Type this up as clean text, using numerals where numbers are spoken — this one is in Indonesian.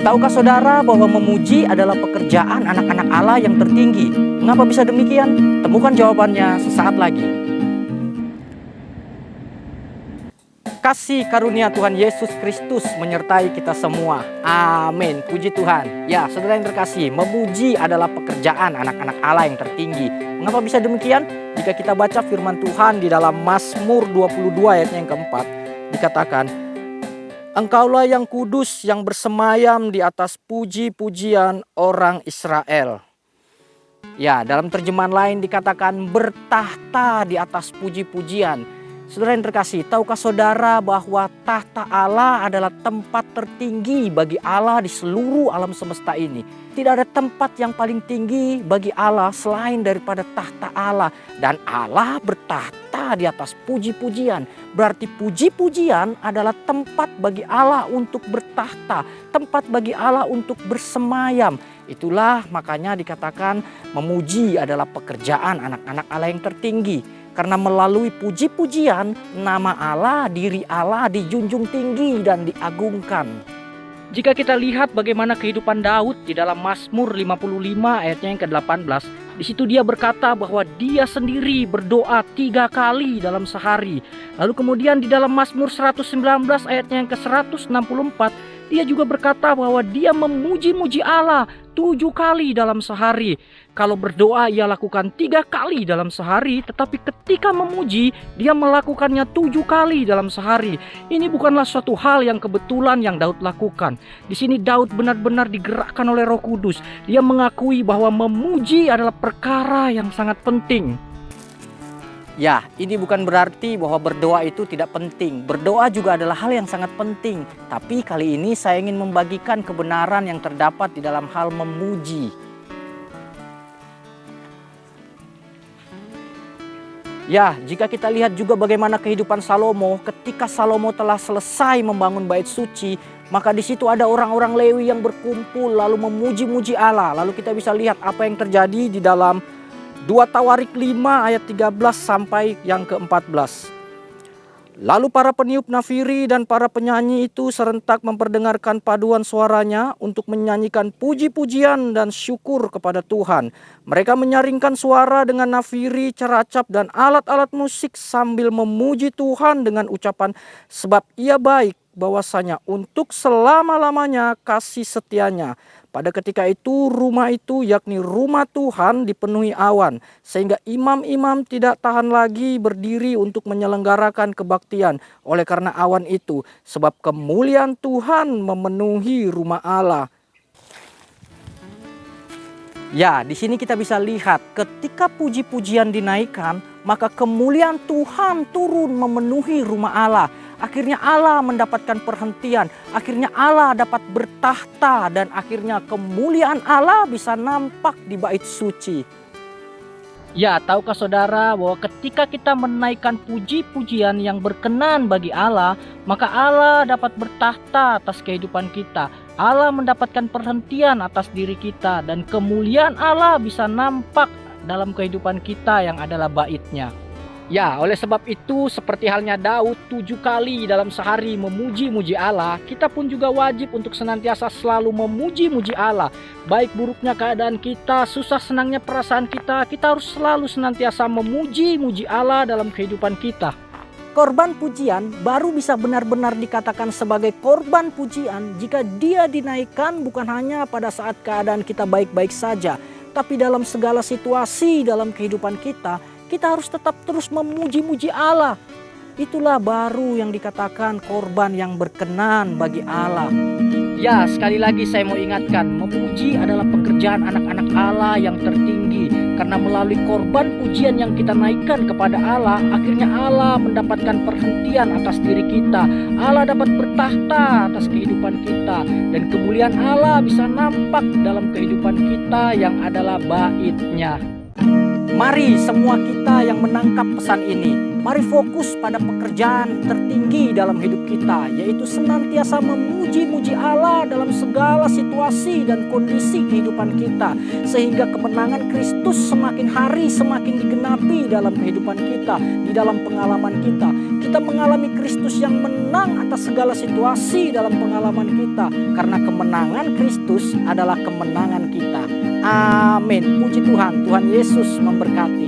Tahukah saudara bahwa memuji adalah pekerjaan anak-anak Allah yang tertinggi? Mengapa bisa demikian? Temukan jawabannya sesaat lagi. Kasih karunia Tuhan Yesus Kristus menyertai kita semua. Amin. Puji Tuhan. Ya, saudara yang terkasih, memuji adalah pekerjaan anak-anak Allah yang tertinggi. Mengapa bisa demikian? Jika kita baca firman Tuhan di dalam Mazmur 22 ayatnya yang keempat, dikatakan, Engkaulah yang kudus yang bersemayam di atas puji-pujian orang Israel. Ya, dalam terjemahan lain dikatakan bertahta di atas puji-pujian. Saudara yang terkasih, tahukah saudara bahwa tahta Allah adalah tempat tertinggi bagi Allah di seluruh alam semesta ini? Tidak ada tempat yang paling tinggi bagi Allah selain daripada tahta Allah. Dan Allah bertahta di atas puji-pujian. Berarti puji-pujian adalah tempat bagi Allah untuk bertahta. Tempat bagi Allah untuk bersemayam. Itulah makanya dikatakan memuji adalah pekerjaan anak-anak Allah yang tertinggi. Karena melalui puji-pujian, nama Allah, diri Allah dijunjung tinggi dan diagungkan. Jika kita lihat bagaimana kehidupan Daud di dalam Mazmur 55 ayatnya yang ke-18, di situ dia berkata bahwa dia sendiri berdoa 3 kali dalam sehari. Lalu kemudian di dalam Mazmur 119 ayatnya yang ke-164, dia juga berkata bahwa dia memuji-muji Allah 7 kali dalam sehari. Kalau berdoa ia lakukan 3 kali dalam sehari, tetapi ketika memuji dia melakukannya 7 kali dalam sehari. Ini bukanlah suatu hal yang kebetulan yang Daud lakukan. Di sini Daud benar-benar digerakkan oleh Roh Kudus. Dia mengakui bahwa memuji adalah perkara yang sangat penting. Ya, ini bukan berarti bahwa berdoa itu tidak penting. Berdoa juga adalah hal yang sangat penting. Tapi kali ini saya ingin membagikan kebenaran yang terdapat di dalam hal memuji. Ya, jika kita lihat juga bagaimana kehidupan Salomo, ketika Salomo telah selesai membangun bait suci, maka di situ ada orang-orang Lewi yang berkumpul lalu memuji-muji Allah. Lalu kita bisa lihat apa yang terjadi di dalam 2 Tawarik 5 ayat 13 sampai yang ke-14. Lalu para peniup nafiri dan para penyanyi itu serentak memperdengarkan paduan suaranya untuk menyanyikan puji-pujian dan syukur kepada Tuhan. Mereka menyaringkan suara dengan nafiri, ceracap dan alat-alat musik sambil memuji Tuhan dengan ucapan sebab ia baik, bahwasanya untuk selama-lamanya kasih setianya. Pada ketika itu rumah itu yakni rumah Tuhan dipenuhi awan. Sehingga imam-imam tidak tahan lagi berdiri untuk menyelenggarakan kebaktian. Oleh karena awan itu. Sebab kemuliaan Tuhan memenuhi rumah Allah. Ya, di sini kita bisa lihat ketika puji-pujian dinaikkan, maka kemuliaan Tuhan turun memenuhi rumah Allah. Akhirnya Allah mendapatkan perhentian, akhirnya Allah dapat bertahta dan akhirnya kemuliaan Allah bisa nampak di bait suci. Ya, tahukah saudara bahwa ketika kita menaikkan puji-pujian yang berkenan bagi Allah, maka Allah dapat bertahta atas kehidupan kita. Allah mendapatkan perhentian atas diri kita dan kemuliaan Allah bisa nampak dalam kehidupan kita yang adalah bait-Nya. Ya, oleh sebab itu seperti halnya Daud 7 kali dalam sehari memuji-muji Allah, kita pun juga wajib untuk senantiasa selalu memuji-muji Allah. Baik buruknya keadaan kita, susah senangnya perasaan kita, kita harus selalu senantiasa memuji-muji Allah dalam kehidupan kita. Korban pujian baru bisa benar-benar dikatakan sebagai korban pujian jika dia dinaikkan bukan hanya pada saat keadaan kita baik-baik saja, tapi dalam segala situasi dalam kehidupan kita harus tetap terus memuji-muji Allah. Itulah baru yang dikatakan korban yang berkenan bagi Allah. Ya, sekali lagi saya mau ingatkan, memuji adalah pekerjaan anak-anak Allah yang tertinggi. Karena melalui korban pujian yang kita naikkan kepada Allah, akhirnya Allah mendapatkan perhentian atas diri kita. Allah dapat bertahta atas kehidupan kita. Dan kemuliaan Allah bisa nampak dalam kehidupan kita yang adalah bait-Nya. Mari semua kita yang menangkap pesan ini, mari fokus pada pekerjaan tertinggi dalam hidup kita, yaitu senantiasa memuji-muji Allah dalam segala situasi dan kondisi kehidupan kita, sehingga kemenangan Kristus semakin hari semakin digenapi dalam kehidupan kita, di dalam pengalaman kita. Kita Kita mengalami Kristus yang menang atas segala situasi dalam pengalaman kita. Karena kemenangan Kristus adalah kemenangan kita. Amin. Puji Tuhan. Tuhan Yesus memberkati.